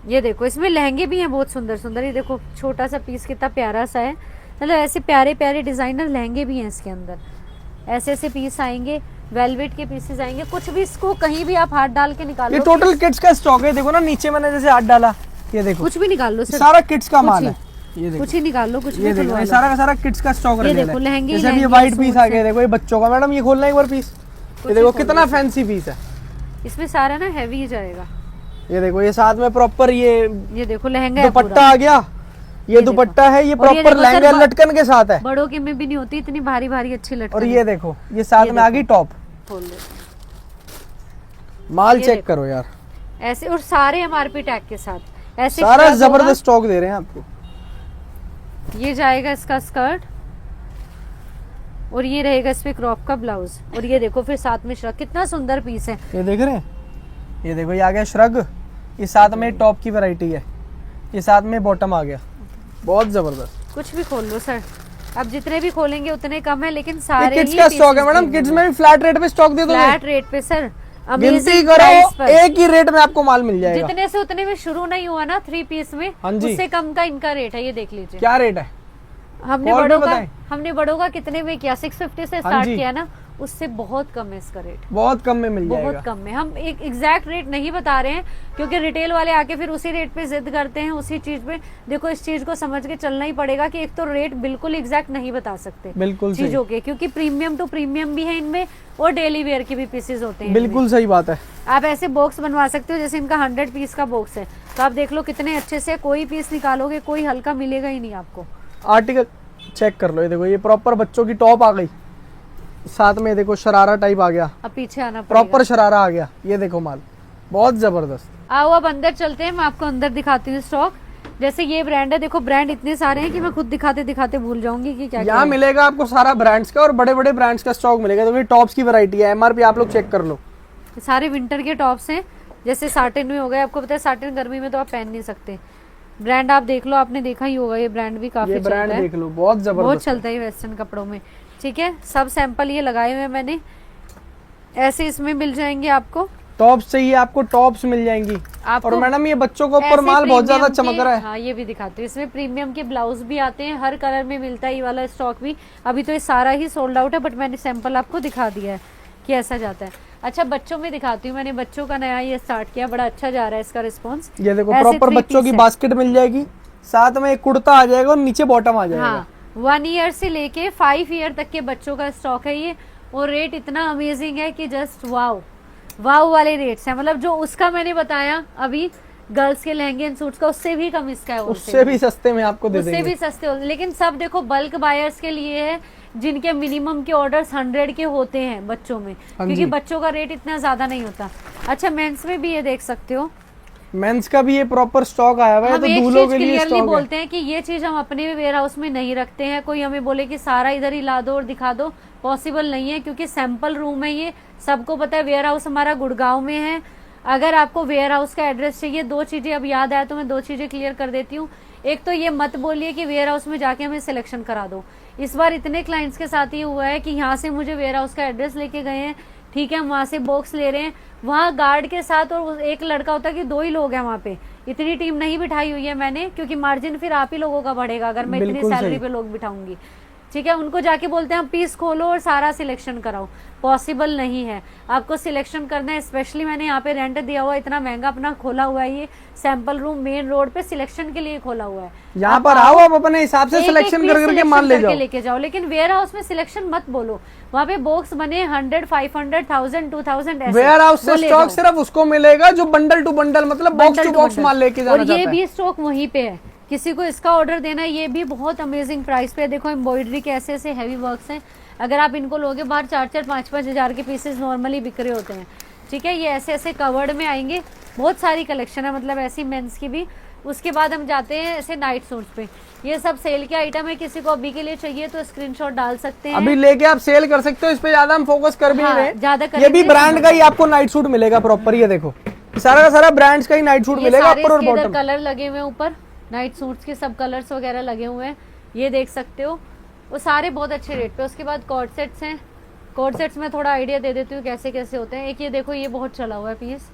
ये देखो इसमें लहंगे भी हैं बहुत सुंदर सुंदर, ये देखो छोटा सा पीस कितना प्यारा सा है, मतलब ऐसे प्यारे प्यारे डिजाइनर लहंगे भी हैं इसके अंदर। ऐसे ऐसे पीस आएंगे, वेलवेट के पीसेस आएंगे, कुछ भी इसको कहीं भी आप हाथ डाल के निकालो। ये टोटल किड्स का स्टॉक है, देखो ना नीचे मैंने जैसे हाथ डाला, ये देखो कुछ भी निकाल लो सर, सारा किड्स का माल है। ये देखो कुछ ही निकाल लो, कुछ ये भी देखो, ये सारा का सारा किड्स का स्टॉक ये देखो लहंगे, जैसे ये व्हाइट पीस आ गया, देखो ये बच्चों का, मैडम ये खोलना एक बार पीस, ये देखो कितना फैंसी पीस है, इसमें सारा ना हैवी जाएगा। ये देखो ये साथ में प्रॉपर ये देखो लहंगा दुपट्टा आ गया, ये दुपट्टा है, ये प्रॉपर लहंगा लटकन के साथ है, बड़ों के में भी नहीं होती इतनी भारी भारी अच्छी लटकन। और ये देखो ये साथ में आ गई टॉप, खोल लो माल चेक करो यार, ऐसे, और सारे एमआरपी टैग के साथ ऐसे सारा जबरदस्त स्टॉक दे रहे हैं आपको। ये जाएगा इसका स्कर्ट, और ये रहेगा इस पे क्रॉप का ब्लाउज, और ये देखो फिर साथ में श्रग, कितना सुंदर पीस है। ये देख रहे हैं, ये देखो ये आ गया श्रग, ये साथ में टॉप की वैरायटी है, ये साथ में बॉटम आ गया, बहुत जबरदस्त। कुछ भी खोल लो सर, अब जितने भी खोलेंगे उतने कम है, लेकिन सारे किड्स का स्टॉक है मैडम, किड्स में भी फ्लैट रेट पे स्टॉक दे दो, फ्लैट रेट पे सर, गिनती करो एक ही रेट में आपको माल मिल जाएगा। जितने से उतने में शुरू नहीं हुआ ना 3 पीस में, उससे कम का इनका रेट है, ये देख लीजिए क्या रेट है। हमने बड़ों का कितने में किया, 650 से स्टार्ट किया ना, उससे बहुत कम है इसका रेट, बहुत कम में मिल जाएगा, बहुत कम में। हम एक एग्जैक्ट रेट नहीं बता रहे हैं, क्योंकि रिटेल वाले आके फिर उसी रेट पे जिद करते हैं, उसी चीज पे। देखो इस चीज को समझ के चलना ही पड़ेगा कि एक तो रेट बिल्कुल एग्जैक्ट नहीं बता सकते बिल्कुल चीजों के, क्योंकि प्रीमियम टू प्रीमियम भी है इनमें, और डेली वेयर के भी पीसेस होते हैं। बिल्कुल सही बात है। आप ऐसे बॉक्स बनवा सकते हो, जैसे इनका 100 पीस का बॉक्स है, तो आप देख लो कितने अच्छे से, कोई पीस निकालोगे कोई हल्का मिलेगा ही नहीं आपको। आर्टिकल चेक कर लो, ये देखो ये प्रॉपर बच्चों की टॉप आ गई, साथ में देखो शरारा टाइप आ गया, अब पीछे आना प्रॉपर शरारा आ गया, ये देखो माल बहुत जबरदस्त। आओ अब अंदर चलते हैं, मैं आपको अंदर दिखाती हूँ स्टॉक। जैसे ये ब्रांड है, देखो ब्रांड इतने सारे हैं कि मैं खुद दिखाते दिखाते भूल जाऊंगी कि क्या यहाँ मिलेगा आपको सारा ब्रांड्स का, और बड़े बड़े ब्रांड्स का स्टॉक मिलेगा। तो ये टॉप्स की वैरायटी है, एमआरपी आप लोग चेक कर लो, सारे विंटर के टॉप्स हैं। जैसे साटिन में हो गए, आपको पता है साटिन गर्मी में तो आप पहन नहीं सकते। ब्रांड आप देख लो, आपने देखा ही होगा, ये ब्रांड भी काफी चलता है, देख लो बहुत जबरदस्त, बहुत चलता है वेस्टर्न कपड़ों में। ठीक है, सब सैंपल ये लगाए हुए हैं मैंने, ऐसे इसमें मिल जाएंगे आपको। टॉप्स चाहिए आपको, टॉप्स मिल जाएंगी। और मैडम ये बच्चों के ऊपर माल बहुत ज्यादा चमक रहा है। हाँ ये भी दिखाती हूँ, इसमें प्रीमियम के ब्लाउज भी आते हैं, हर कलर में मिलता है ये वाला स्टॉक भी। अभी तो ये सारा ही सोल्ड आउट है, बट मैंने सैंपल आपको दिखा दिया है कि ऐसा जाता है। अच्छा बच्चों में दिखाती हूँ, मैंने बच्चों का नया ये स्टार्ट किया, बड़ा अच्छा जा रहा है इसका रिस्पॉन्स। ये देखो प्रॉपर बच्चों की बास्केट मिल जाएगी, साथ में एक कुर्ता आ जाएगा और नीचे बॉटम आ जाएगा। हाँ 1 ईयर से लेके 5 ईयर तक के बच्चों का स्टॉक है ये, और रेट इतना अमेजिंग है कि जस्ट वाओ वाओ वाले रेट्स हैं। मतलब जो उसका मैंने बताया अभी गर्ल्स के लहंगे एंड सूट्स का, उससे भी कम इसका है, उससे भी सस्ते में आपको दे देंगे, उससे भी सस्ते। लेकिन सब देखो बल्क बायर्स के लिए है, जिनके मिनिमम के ऑर्डर्स 100 के होते हैं बच्चों में, क्योंकि बच्चों का रेट इतना ज्यादा नहीं होता। अच्छा मेंस में भी ये देख सकते हो, मेंस का भी ये प्रॉपर स्टॉक आया हुआ है। हम तो एक दूल्हों चीज के लिए क्लियरली स्टॉक बोलते हैं कि ये चीज हम अपने वेयर हाउस में नहीं रखते हैं। कोई हमें बोले कि सारा इधर ही ला दो और दिखा दो, पॉसिबल नहीं है, क्योंकि सैंपल रूम है ये। सबको पता है वेयर हाउस हमारा गुड़गांव में है। अगर आपको वेयर हाउस का एड्रेस चाहिए, 2 चीजें अब याद आया तो मैं 2 चीजें क्लियर कर देती हूँ। एक तो ये मत बोलिए कि वेयर हाउस में जाके हमें सिलेक्शन करा दो। इस बार इतने क्लाइंट्स के साथ ये हुआ है कि यहाँ से मुझे वेयर हाउस का एड्रेस लेके गए हैं, ठीक है, हम वहां से बॉक्स ले रहे हैं, वहाँ गार्ड के साथ और एक लड़का होता है कि 2 ही लोग हैं वहाँ पे। इतनी टीम नहीं बिठाई हुई है मैंने, क्योंकि मार्जिन फिर आप ही लोगों का बढ़ेगा अगर मैं इतनी सैलरी पे लोग बिठाऊंगी, ठीक है। उनको जाके बोलते हैं पीस खोलो और सारा सिलेक्शन कराओ, पॉसिबल नहीं है। आपको सिलेक्शन करना है, स्पेशली मैंने यहाँ पे रेंट दिया हुआ है, इतना महंगा अपना खोला हुआ है ये सैंपल रूम मेन रोड पे, सिलेक्शन के लिए खोला हुआ है। यहाँ पर आओ, आप अपने हिसाब से सिलेक्शन कर करके माल लेके जाओ। लेकिन वेयर हाउस में सिलेक्शन मत बोलो, वहाँ पे बॉक्स बने 100, 500, 1000, 2000 ऐसे। वेयर हाउस से स्टॉक सिर्फ उसको मिलेगा जो बंडल टू बंडल, मतलब बॉक्स टू बॉक्स माल लेके जाना चाहता है। और ये भी स्टॉक वहीं पे है, किसी को इसका ऑर्डर देना है, ये भी बहुत अमेजिंग प्राइस पे है। देखो एम्ब्रॉयडरी के ऐसे ऐसे हैवी वर्क्स हैं, अगर आप इनको लोगे बाहर 4-4, 5-5 हजार के पीसेस नॉर्मली बिक रहे होते हैं, ठीक है। ये ऐसे ऐसे कवर्ड में आएंगे, बहुत सारी कलेक्शन है, मतलब ऐसी मेंस की भी। उसके बाद हम जाते हैं ऐसे नाइट सूट्स पे, ये सब सेल के आइटम है, किसी को अभी के लिए चाहिए तो स्क्रीनशॉट डाल सकते हैं, अभी लेके आप सेल कर सकते हो। इस पे ज्यादा हम फोकस कर भी नहीं रहे, ज्यादा ये भी ब्रांड का ही आपको नाइट सूट मिलेगा प्रॉपर। ये देखो सारा का सारा ब्रांड्स का ही नाइट सूट मिलेगा, ऊपर और बॉटम। कलर लगे हुए ऊपर नाइट सूट्स के, सब कलर्स वगैरह लगे हुए हैं, ये देख सकते हो, वो सारे बहुत अच्छे रेट पे। उसके बाद कॉर्ड सेट्स हैं, कॉर्ड सेट्स में थोड़ा आइडिया दे देती हूँ कैसे कैसे होते हैं। एक ये देखो, ये बहुत चला हुआ है पीस,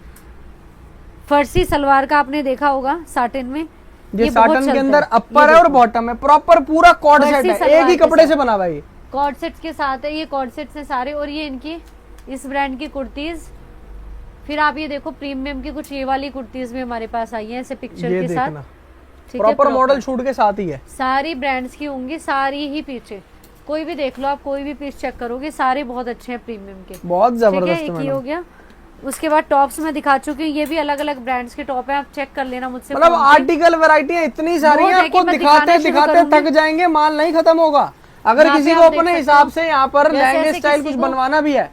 फर्सी सलवार का, आपने देखा होगा साटिन में। ये साटन के अंदर अपर है और बॉटम है, प्रॉपर पूरा कॉर्ड सेट है, एक ही कपड़े से बना हुआ है। कॉर्ड सेट्स के साथ है, ये कॉर्ड सेट्स हैं सारे। और ये इनकी इस ब्रांड की कुर्तीज, फिर आप ये देखो प्रीमियम की कुछ ये वाली कुर्तीज भी हमारे पास आई है ऐसे पिक्चर के साथ, ठीक है, प्रॉपर मॉडल शूट के साथ ही है। सारी ब्रांड्स की होंगी, सारी ही पीछे कोई भी देख लो आप, कोई भी पीस चेक करोगे, सारे बहुत अच्छे हैं प्रीमियम के, बहुत जबरदस्त है। एक हो गया, उसके बाद टॉप्स में दिखा चुकी हूँ, ये भी अलग अलग ब्रांड्स के टॉप है, आप चेक कर लेना मुझसे। मतलब आर्टिकल वैरायटी इतनी सारी है, आपको दिखाते दिखाते थक जाएंगे, माल नहीं खत्म होगा। अगर किसी को अपने हिसाब से यहाँ पर लहंगे स्टाइल कुछ बनवाना भी है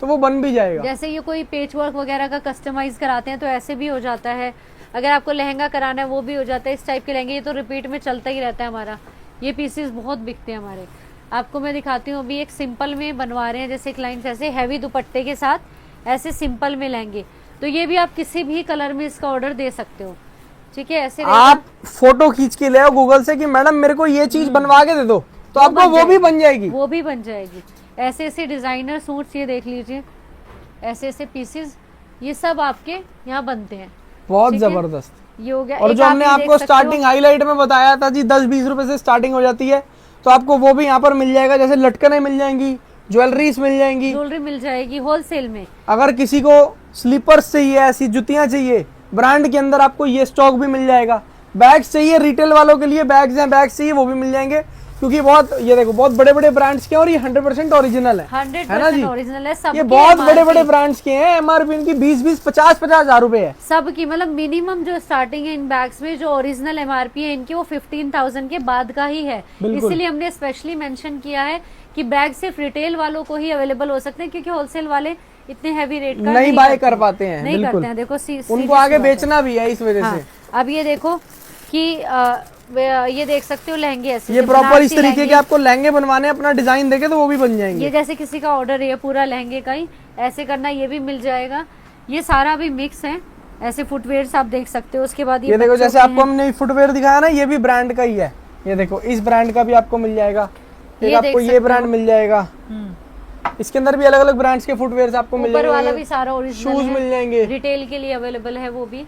तो वो बन भी जाएगा। जैसे ये कोई पेच वर्क वगैरह का कस्टमाइज कराते हैं तो ऐसे भी हो जाता है, अगर आपको लहंगा कराना है वो भी हो जाता है। इस टाइप के लहंगे ये तो रिपीट में चलता ही रहता है हमारा, ये पीसेस बहुत बिकते हैं हमारे। आपको मैं दिखाती हूँ, अभी एक सिंपल में बनवा रहे हैं, जैसे क्लाइंट्स ऐसे हैवी दुपट्टे के साथ ऐसे सिंपल में लहंगे, तो ये भी आप किसी भी कलर में इसका ऑर्डर दे सकते हो, ठीक है। ऐसे आप फोटो खींच के ले आओ गूगल से कि मैडम मेरे को ये चीज बनवा के दे दो, तो आपको वो भी बन जाएगी, वो भी बन जाएगी। ऐसे ऐसे डिजाइनर सूट्स, ये देख लीजिए, ऐसे ऐसे पीसेस, ये सब आपके यहाँ बनते हैं, बहुत जबरदस्त। ये हो गया। और जो हमने आपको स्टार्टिंग हाईलाइट में बताया था जी 10-20 रुपए से स्टार्टिंग हो जाती है, तो आपको वो भी यहाँ पर मिल जाएगा। जैसे लटकने मिल जाएंगी, ज्वेलरीज मिल जाएंगी, ज्वेलरी मिल जाएगी होलसेल में। अगर किसी को स्लीपर्स चाहिए, ऐसी जुतियां चाहिए ब्रांड के अंदर, आपको ये स्टॉक भी मिल जाएगा। बैग्स चाहिए रिटेल वालों के लिए, बैग्स हैं, बैग्स चाहिए वो भी मिल जाएंगे, क्योंकि बहुत ये देखो बहुत बड़े बड़े ब्रांड्स के हैं और ये 100% ओरिजिनल है, 100% ओरिजिनल है। सब ये बहुत बड़े बड़े ब्रांड्स के हैं, एमआरपी इनकी 20-20, 50-50 हजार रुपए है सबकी। मतलब मिनिमम जो स्टार्टिंग है इन बैग्स में, जो ओरिजिनल एमआरपी है इनकी, वो 15,000 के बाद का ही है। इसलिए हमने स्पेशली मेंशन किया है कि बैग सिर्फ रिटेल वालों को ही अवेलेबल हो सकते हैं, क्योंकि होलसेल वाले इतने हैवी रेट का नहीं बाय कर पाते हैं, नहीं करते हैं। देखो उनको आगे बेचना भी है इस वजह से। अब ये देखो कि ये देख सकते हो लहंगे ऐसे, ये प्रॉपर इस तरीके के आपको लहंगे बनवाने, अपना डिजाइन देके तो वो भी बन जाएंगे। ये जैसे किसी का ऑर्डर है पूरा लहंगे का ही ऐसे करना, ये भी मिल जाएगा। ये सारा भी मिक्स है, ऐसे फुटवेयर आप देख सकते हो। उसके बाद ये देखो, जैसे आपको हमने फुटवेयर दिखाया ना, ये भी ब्रांड का ही है। ये देखो इस ब्रांड का भी आपको मिल जाएगा, एक आपको ये ब्रांड मिल जाएगा, इसके अंदर भी अलग अलग ब्रांड्स के फुटवेयर आपको मिल ऊपर वाला जाएंगे, भी सारा ओरिजिनल शूज मिल जाएंगे। रिटेल के लिए अवेलेबल है वो भी।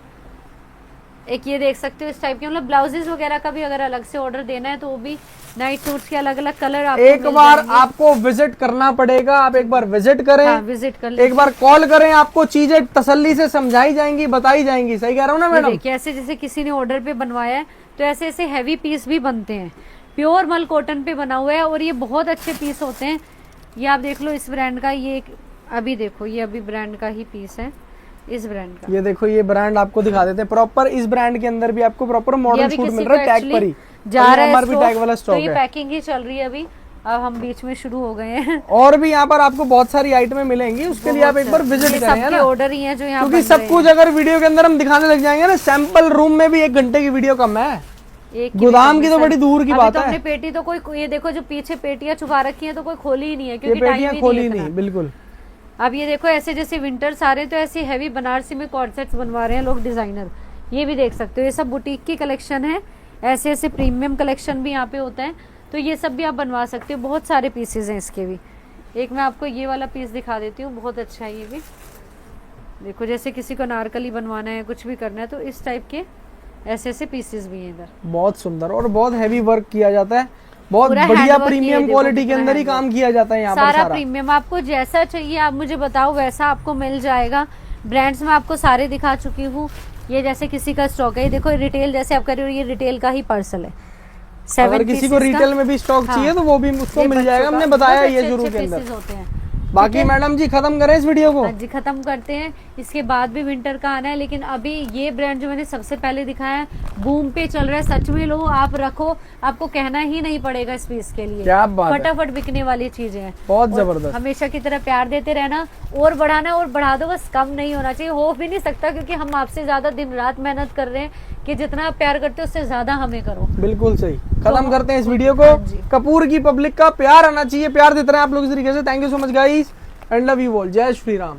एक ये देख सकते हो इस टाइप के, मतलब ब्लाउजेस वगैरह का भी अगर अलग से ऑर्डर देना है तो वो भी नाइट सूट्स के अलग अलग कलर आपको एक मिल बार जाएंगे। आपको विजिट करना पड़ेगा, आप एक बार विजिट करें, हाँ, विजिट कर लीजिए। एक बार कॉल करें, आपको चीजें तसल्ली से समझाई जाएंगी, बताई जाएंगी। सही कह रहा हूँ ना ये मैडम? देखिए ऐसे जैसे किसी ने ऑर्डर पे बनवाया है तो ऐसे ऐसे हैवी पीस भी बनते हैं, प्योर मल कॉटन पे बना हुआ है और ये बहुत अच्छे पीस होते हैं। ये आप देख लो इस ब्रांड का, ये अभी देखो ये अभी ब्रांड का ही पीस है, इस ब्रांड का। ये देखो ये ब्रांड आपको दिखा देते हैं प्रॉपर। इस ब्रांड के अंदर भी आपको प्रॉपर ये मॉडर्न अभी सूट किसी मिल रहा है को टैग पर ही, जा रहा है MRP टैग वाला तो स्टॉक ये है। पैकिंग ही चल रही है अभी, अब हम बीच में शुरू हो गए हैं। और भी यहाँ पर आपको बहुत सारी आइटमें मिलेंगी, उसके लिए आप एक बार विजिट ये करें, है सबके ना? ऑर्डर ही हैं जो यहाँ क्योंकि बन सब रहे कुछ अगर वीडियो के अंदर हम दिखाने लग जाएंगे ना, सैंपल रूम में भी 1 घंटे की वीडियो कम है, हैं। एक गोदाम की तो बड़ी दूर की अभी बात तो है। हमने पेटी तो कोई, ये देखो जो पीछे पेटियां छुपा रखी हैं तो कोई खोली ही नहीं है ये क्योंकि टाइम पेटियां ही खोली नहीं नहीं, है इतना। बिल्कुल। अब ये देखो ऐसे जैसे विंटर्स आ रहे हैं तो ऐसे हैवी बनारसी में कॉर्सेट्स बनवा रहे हैं लोग डिजाइनर, ये भी देख सकते हो। ये सब बुटीक की कलेक्शन है, ऐसे ऐसे प्रीमियम कलेक्शन भी यहाँ पे होता है, तो ये सब भी आप बनवा सकते हो। बहुत सारे पीसेज हैं इसके भी। एक मैं आपको ये वाला पीस दिखा देती हूँ, बहुत अच्छा है ये भी। देखो जैसे किसी को नारकली बनवाना है, कुछ भी करना है तो इस टाइप के ऐसे ऐसे पीसेस भी हैं इधर। बहुत सुंदर और बहुत हैवी वर्क किया जाता है, बहुत पूरा बढ़िया हैंडवर्क प्रीमियम ये देखो क्वालिटी के कितना अंदर ही हैंडवर्क। काम किया जाता है यहाँ पर सारा सारा। प्रीमियम, आपको जैसा चाहिए आप मुझे बताओ वैसा आपको मिल जाएगा। ब्रांड्स में आपको सारे दिखा चुकी हूँ। ये जैसे किसी का स्टॉक है, ये देखो रिटेल जैसे आप कर रहे हो, ये रिटेल का ही पार्सल है। अगर किसी को रिटेल में भी स्टॉक चाहिए तो वो भी उसको मिल जाएगा, हमने बताया ये शुरू के अंदर। होते हैं। बाकी मैडम जी खत्म करें इस वीडियो को। हाँ जी खत्म करते हैं, इसके बाद भी विंटर का आना है। लेकिन अभी ये ब्रांड जो मैंने सबसे पहले दिखाया है बूम पे चल रहा है, सच में लो आप रखो, आपको कहना ही नहीं पड़ेगा इस पीस के लिए। क्या बात है, फटाफट बिकने वाली चीजें हैं, बहुत और जबरदस्त। हमेशा की तरह प्यार देते रहना और बढ़ाना, और बढ़ा दो बस, कम नहीं होना चाहिए। हो भी नहीं सकता क्योंकि हम आपसे ज्यादा दिन रात मेहनत कर रहे हैं कि जितना आप प्यार करते हो उससे ज्यादा हमें करो। बिल्कुल सही। खत्म तो करते हैं इस वीडियो को। हाँ जी। कपूर की पब्लिक का प्यार आना चाहिए, प्यार देते रहे आप लोग इस तरीके से। Thank you so much guys and love you all. जय श्री राम।